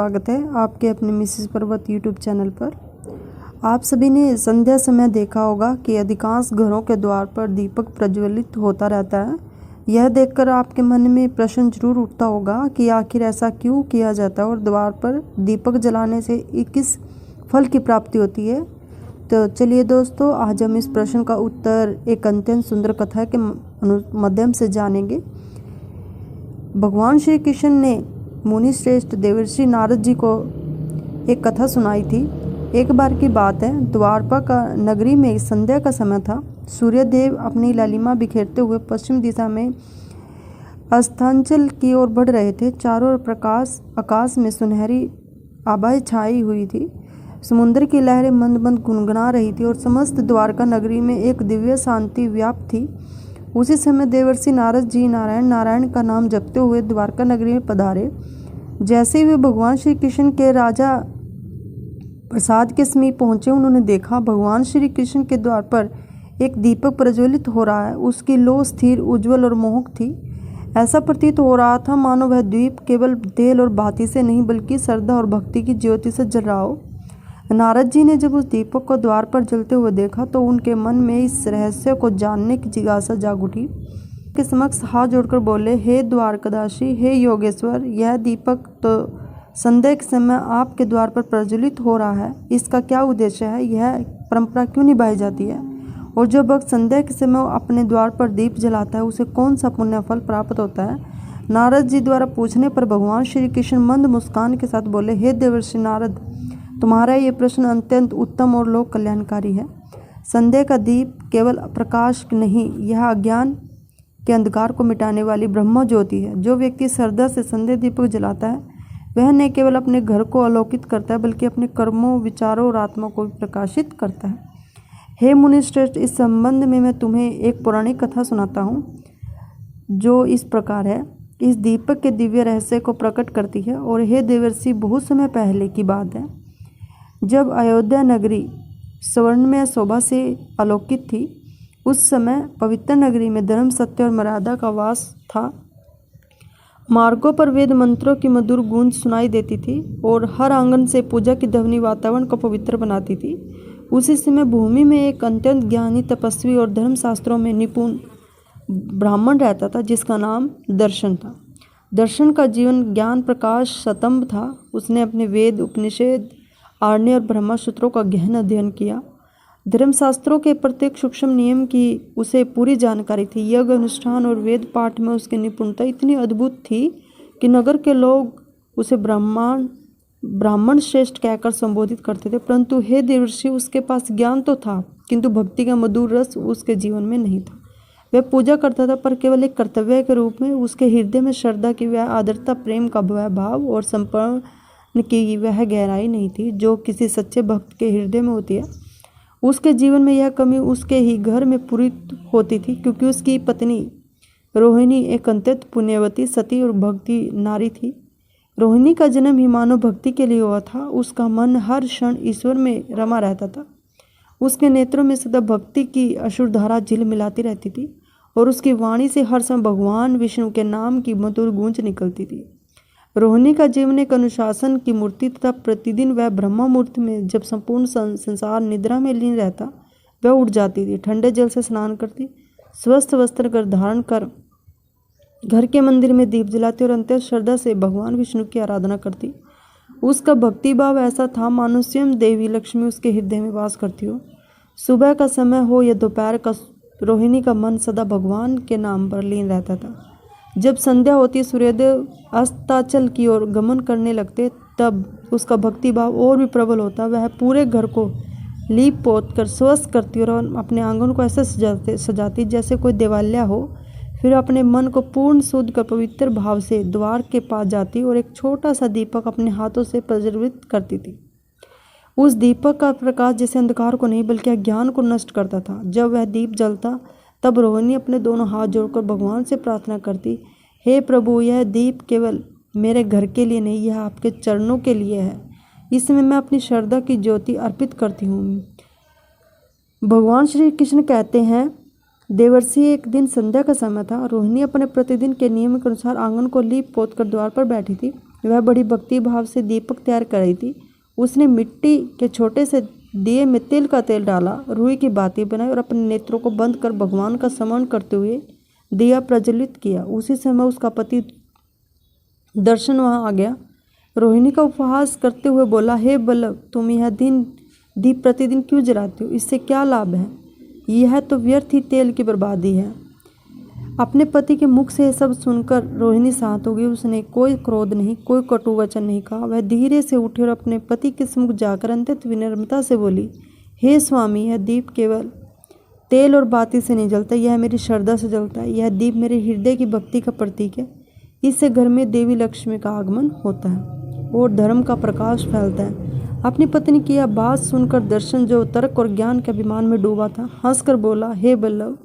स्वागत है आपके अपने मिसेस पर्वत यूट्यूब चैनल पर। आप सभी ने संध्या समय देखा होगा कि अधिकांश घरों के द्वार पर दीपक प्रज्वलित होता रहता है। यह देखकर आपके मन में प्रश्न जरूर उठता होगा कि आखिर ऐसा क्यों किया जाता है और द्वार पर दीपक जलाने से किस फल की प्राप्ति होती है। तो चलिए दोस्तों, आज हम इस प्रश्न का उत्तर एक अत्यंत सुंदर कथा के माध्यम से जानेंगे। भगवान श्री कृष्ण ने मुनि श्रेष्ठ देवर्षि नारद जी को एक कथा सुनाई थी। एक बार की बात है, द्वारका नगरी में संध्या का समय था। सूर्यदेव अपनी लालिमा बिखेरते हुए पश्चिम दिशा में अस्तांचल की ओर बढ़ रहे थे। चारों ओर आकाश में सुनहरी आभाएं छाई हुई थी। समुद्र की लहरें मंद मंद गुनगुना रही थी और समस्त द्वारका नगरी में एक दिव्य शांति व्याप्त थी। उसी समय देवर्षि नारद जी नारायण नारायण का नाम जपते हुए द्वारका नगरी में पधारे। जैसे ही वे भगवान श्री कृष्ण के राजा प्रसाद के समीप पहुंचे, उन्होंने देखा भगवान श्री कृष्ण के द्वार पर एक दीपक प्रज्वलित हो रहा है। उसकी लौ स्थिर, उज्जवल और मोहक थी। ऐसा प्रतीत हो रहा था मानो वह द्वीप केवल तेल और बाती से नहीं बल्कि श्रद्धा और भक्ति की ज्योति से जल रहा हो। नारद जी ने जब उस दीपक को द्वार पर जलते हुए देखा तो उनके मन में इस रहस्य को जानने की जिज्ञासा जाग उठी। के समक्ष हाथ जोड़कर बोले, हे द्वारकादासी, हे योगेश्वर, यह दीपक तो संध्या के समय आपके द्वार पर प्रज्वलित हो रहा है। इसका क्या उद्देश्य है? यह परंपरा क्यों निभाई जाती है? और जो भक्त संध्या के समय अपने द्वार पर दीप जलाता है उसे कौन सा पुण्य फल प्राप्त होता है? नारद जी द्वारा पूछने पर भगवान श्री कृष्ण मंद मुस्कान के साथ बोले, हे देवर्षि नारद, तुम्हारा ये प्रश्न अत्यंत उत्तम और लोक कल्याणकारी है। संध्या का दीप केवल प्रकाश नहीं, यह अज्ञान के अंधकार को मिटाने वाली ब्रह्म ज्योति है। जो व्यक्ति श्रद्धा से संध्या दीपक जलाता है वह न केवल अपने घर को आलोकित करता है बल्कि अपने कर्मों, विचारों और आत्मा को भी प्रकाशित करता है। हे मुनि श्रेष्ठ, इस संबंध में मैं तुम्हें एक पौराणिक कथा सुनाता हूँ जो इस प्रकार है। इस दीपक के दिव्य रहस्य को प्रकट करती है। और हे देवर्षि, बहुत समय पहले की बात है, जब अयोध्या नगरी स्वर्णमय शोभा से आलोकित थी, उस समय पवित्र नगरी में धर्म, सत्य और मर्यादा का वास था। मार्गों पर वेद मंत्रों की मधुर गूंज सुनाई देती थी और हर आंगन से पूजा की ध्वनि वातावरण को पवित्र बनाती थी। उसी समय भूमि में एक अत्यंत ज्ञानी, तपस्वी और धर्मशास्त्रों में निपुण ब्राह्मण रहता था जिसका नाम दर्शन था। दर्शन का जीवन ज्ञान प्रकाश स्तंभ था। उसने अपने वेद, उपनिषद, आरण्य और ब्रह्मसूत्रों का गहन अध्ययन किया। धर्मशास्त्रों के प्रत्येक सूक्ष्म नियम की उसे पूरी जानकारी थी। यज्ञ अनुष्ठान और वेद पाठ में उसकी निपुणता इतनी अद्भुत थी कि नगर के लोग उसे ब्राह्मण श्रेष्ठ कहकर संबोधित करते थे। परंतु हे देवर्षि, उसके पास ज्ञान तो था किंतु भक्ति का मधुर रस उसके जीवन में नहीं था। वह पूजा करता था पर केवल एक कर्तव्य के रूप में। उसके हृदय में श्रद्धा की वह आदरता, प्रेम का वह भाव और समर्पण की वह गहराई नहीं थी जो किसी सच्चे भक्त के हृदय में होती है। उसके जीवन में यह कमी उसके ही घर में पूरी होती थी, क्योंकि उसकी पत्नी रोहिणी एक अत्यंत पुण्यवती, सती और भक्ति नारी थी। रोहिणी का जन्म ही मानव भक्ति के लिए हुआ था। उसका मन हर क्षण ईश्वर में रमा रहता था। उसके नेत्रों में सदा भक्ति की अश्रुधारा झिलमिलाती रहती थी और उसकी वाणी से हर समय भगवान विष्णु के नाम की मधुर गूंज निकलती थी। रोहिणी का जीवन एक अनुशासन की मूर्ति तथा प्रतिदिन वह ब्रह्म मुहूर्त में, जब संपूर्ण संसार निद्रा में लीन रहता, वह उठ जाती थी, ठंडे जल से स्नान करती, स्वस्थ वस्त्र कर धारण कर घर के मंदिर में दीप जलाती और अत्यंत श्रद्धा से भगवान विष्णु की आराधना करती। उसका भक्ति भाव ऐसा था मानो स्वयं देवी लक्ष्मी उसके हृदय में वास करती हो। सुबह का समय हो या दोपहर का, रोहिणी का मन सदा भगवान के नाम पर लीन रहता था। जब संध्या होती, सूर्यदेव अस्ताचल की ओर गमन करने लगते, तब उसका भक्ति भाव और भी प्रबल होता। वह पूरे घर को लीप पोत कर स्वस्थ करती और अपने आंगन को ऐसे सजाती जैसे कोई देवालय हो। फिर अपने मन को पूर्ण शुद्ध कर पवित्र भाव से द्वार के पास जाती और एक छोटा सा दीपक अपने हाथों से प्रज्वलित करती थी। उस दीपक का प्रकाश जैसे अंधकार को नहीं बल्कि अज्ञान को नष्ट करता था। जब वह दीप जलता तब रोहिणी अपने दोनों हाथ जोड़कर भगवान से प्रार्थना करती, हे प्रभु, यह दीप केवल मेरे घर के लिए नहीं, यह आपके चरणों के लिए है। इसमें मैं अपनी श्रद्धा की ज्योति अर्पित करती हूँ। भगवान श्री कृष्ण कहते हैं, देवर्षि, एक दिन संध्या का समय था। रोहिणी अपने प्रतिदिन के नियम के अनुसार आंगन को लीप पोत कर द्वार पर बैठी थी। वह बड़ी भक्ति भाव से दीपक तैयार कर रही थी। उसने मिट्टी के छोटे से दिए में तिल का तेल डाला, रुई की बाती बनाई और अपने नेत्रों को बंद कर भगवान का स्मरण करते हुए दिया प्रज्वलित किया। उसी समय उसका पति दर्शन वहां आ गया। रोहिणी का उपहास करते हुए बोला, हे बल्लभ, तुम यह दीप प्रतिदिन क्यों जलाते हो? इससे क्या लाभ है? यह तो व्यर्थ ही तेल की बर्बादी है। अपने पति के मुख से यह सब सुनकर रोहिणी शांत हो गई। उसने कोई क्रोध नहीं, कोई कटु वचन नहीं कहा। वह धीरे से उठी और अपने पति के सम्मुख जाकर अत्यंत विनम्रता से बोली, हे स्वामी, यह दीप केवल तेल और बाती से नहीं जलता, यह मेरी श्रद्धा से जलता है। यह दीप मेरे हृदय की भक्ति का प्रतीक है। इससे घर में देवी लक्ष्मी का आगमन होता है और धर्म का प्रकाश फैलता है। अपनी पत्नी की यह बात सुनकर दर्शन, जो तर्क और ज्ञान के अभिमान में डूबा था, हंसकर बोला, हे बल्लभ,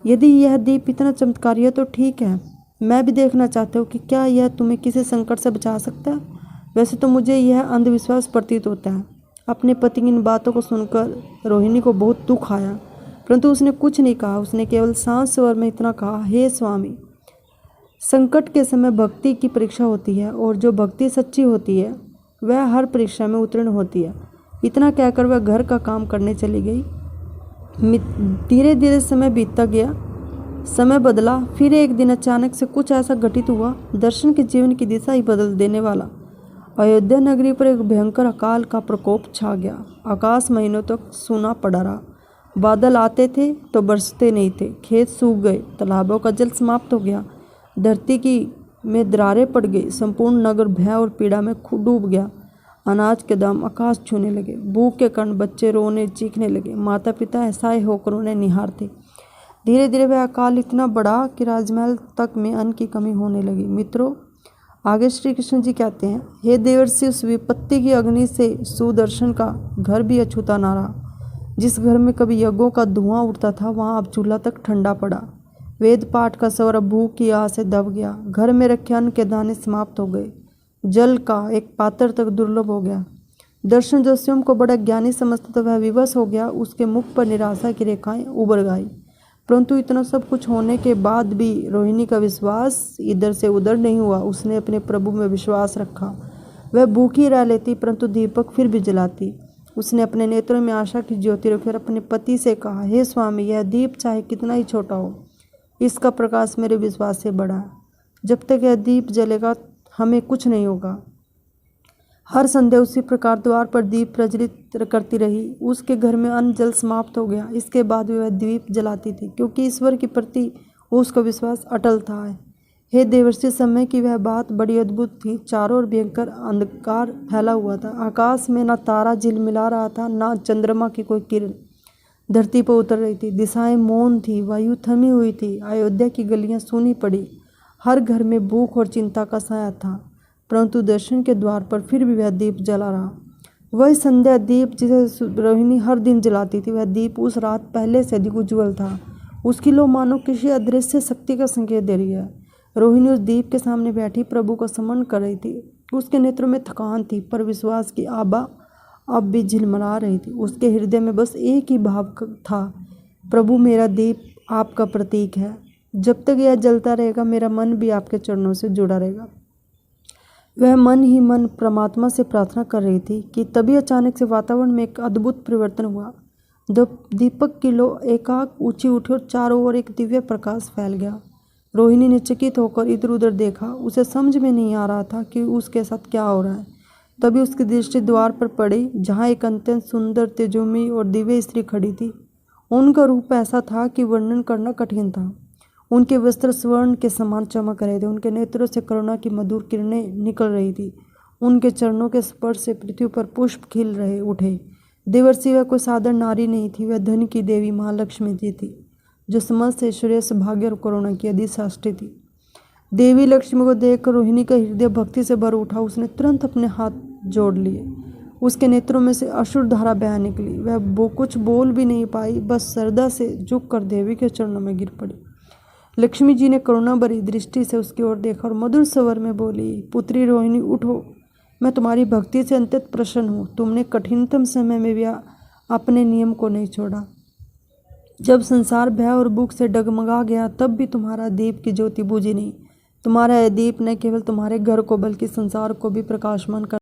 यदि यह दीप इतना चमत्कारी है तो ठीक है। मैं भी देखना चाहता हूँ कि क्या यह तुम्हें किसी संकट से बचा सकता है। वैसे तो मुझे यह अंधविश्वास प्रतीत होता है। अपने पति की इन बातों को सुनकर रोहिणी को बहुत दुख आया, परंतु उसने कुछ नहीं कहा। उसने केवल शांत स्वर में इतना कहा, हे स्वामी, संकट के समय भक्ति की परीक्षा होती है और जो भक्ति सच्ची होती है वह हर परीक्षा में उत्तीर्ण होती है। इतना कहकर वह घर का काम करने चली गई। धीरे धीरे समय बीतता गया। समय बदला। फिर एक दिन अचानक से कुछ ऐसा घटित हुआ, दर्शन के जीवन की दिशा ही बदल देने वाला। अयोध्या नगरी पर एक भयंकर अकाल का प्रकोप छा गया। आकाश महीनों तक सूना पड़ा रहा। बादल आते थे तो बरसते नहीं थे। खेत सूख गए, तालाबों का जल समाप्त हो गया, धरती की में दरारें पड़ गई। संपूर्ण नगर भय और पीड़ा में डूब गया। अनाज के दाम आकाश छूने लगे। भूख के कारण बच्चे रोने चीखने लगे। माता पिता असहाय होकर उन्हें निहारते। धीरे धीरे वह अकाल इतना बढ़ा कि राजमहल तक में अन्न की कमी होने लगी। मित्रों, आगे श्री कृष्ण जी कहते हैं, हे देवर्षि, उस विपत्ति की अग्नि से सुदर्शन का घर भी अछूता ना रहा। जिस घर में कभी यज्ञों का धुआं उठता था, वहां अब चूल्हा तक ठंडा पड़ा। वेद पाठ का स्वर अब भूख की आह से दब गया। घर में रखे अन्न के दाने समाप्त हो गए। जल का एक पात्र तक दुर्लभ हो गया। दर्शन जो स्वयं को बड़ा ज्ञानी समझता था, वह विवश हो गया। उसके मुख पर निराशा की रेखाएं उभर गई। परंतु इतना सब कुछ होने के बाद भी रोहिणी का विश्वास इधर से उधर नहीं हुआ। उसने अपने प्रभु में विश्वास रखा। वह भूखी रह लेती, परंतु दीपक फिर भी जलाती। उसने अपने नेत्रों में आशा की ज्योति रखी और अपने पति से कहा, हे स्वामी, यह दीप चाहे कितना ही छोटा हो, इसका प्रकाश मेरे विश्वास से बड़ा है। जब तक यह दीप जलेगा हमें कुछ नहीं होगा। हर संध्या उसी प्रकार द्वार पर दीप प्रज्वलित करती रही। उसके घर में अन्न जल समाप्त हो गया। इसके बाद भी वह दीप जलाती थी, क्योंकि ईश्वर के प्रति उसका विश्वास अटल था। हे देवर्षि, समय की वह बात बड़ी अद्भुत थी। चारों ओर भयंकर अंधकार फैला हुआ था। आकाश में न तारा झिलमिला रहा था, न चंद्रमा की कोई किरण धरती पर उतर रही थी। दिशाएं मौन थी, वायु थमी हुई थी। अयोध्या की गलियां सूनी पड़ी। हर घर में भूख और चिंता का साया था। परंतु दर्शन के द्वार पर फिर भी वह दीप जला रहा। वह संध्या दीप जिसे रोहिणी हर दिन जलाती थी, वह दीप उस रात पहले से अधिक उज्ज्वल था। उसकी लो मानो किसी अदृश्य शक्ति का संकेत दे रही है। रोहिणी उस दीप के सामने बैठी प्रभु का स्मरण कर रही थी। उसके नेत्रों में थकान थी, पर विश्वास की आभा अब भी झिलमिला रही थी। उसके हृदय में बस एक ही भाव था, प्रभु, मेरा दीप आपका प्रतीक है। जब तक यह जलता रहेगा, मेरा मन भी आपके चरणों से जुड़ा रहेगा। वह मन ही मन परमात्मा से प्रार्थना कर रही थी कि तभी अचानक से वातावरण में एक अद्भुत परिवर्तन हुआ। दीपक की लो एकाएक ऊंची उठी और चारों ओर एक दिव्य प्रकाश फैल गया। रोहिणी ने चकित होकर इधर उधर देखा। उसे समझ में नहीं आ रहा था कि उसके साथ क्या हो रहा है। तभी उसकी दृष्टि द्वार पर पड़ी, जहाँ एक अत्यंत सुंदर, तेजोमयी और दिव्य स्त्री खड़ी थी। उनका रूप ऐसा था कि वर्णन करना कठिन था। उनके वस्त्र स्वर्ण के समान चमक रहे थे। उनके नेत्रों से करुणा की मधुर किरणें निकल रही थी। उनके चरणों के स्पर्श से पृथ्वी पर पुष्प खिल रहे उठे। देवर्षि, वह कोई साधारण नारी नहीं थी। वह धन की देवी माँ लक्ष्मी जी थी, जो समस्त ऐश्वर्य, भाग्य और करुणा की अधिष्ठात्री थी। देवी लक्ष्मी को देखकर रोहिणी का हृदय भक्ति से भर उठा। उसने तुरंत अपने हाथ जोड़ लिए। उसके नेत्रों में से अश्रु धारा बह निकली। वह कुछ बोल भी नहीं पाई, बस श्रद्धा से झुककर देवी के चरणों में गिर पड़ी। लक्ष्मी जी ने करुणा भरी दृष्टि से उसकी ओर देखा और मधुर स्वर में बोली, पुत्री रोहिणी, उठो, मैं तुम्हारी भक्ति से अत्यंत प्रसन्न हूँ। तुमने कठिनतम समय में भी अपने नियम को नहीं छोड़ा। जब संसार भय और भूख से डगमगा गया, तब भी तुम्हारा दीप की ज्योति बुझी नहीं। तुम्हारा यह दीप न केवल तुम्हारे घर को बल्कि संसार को भी प्रकाशमान कर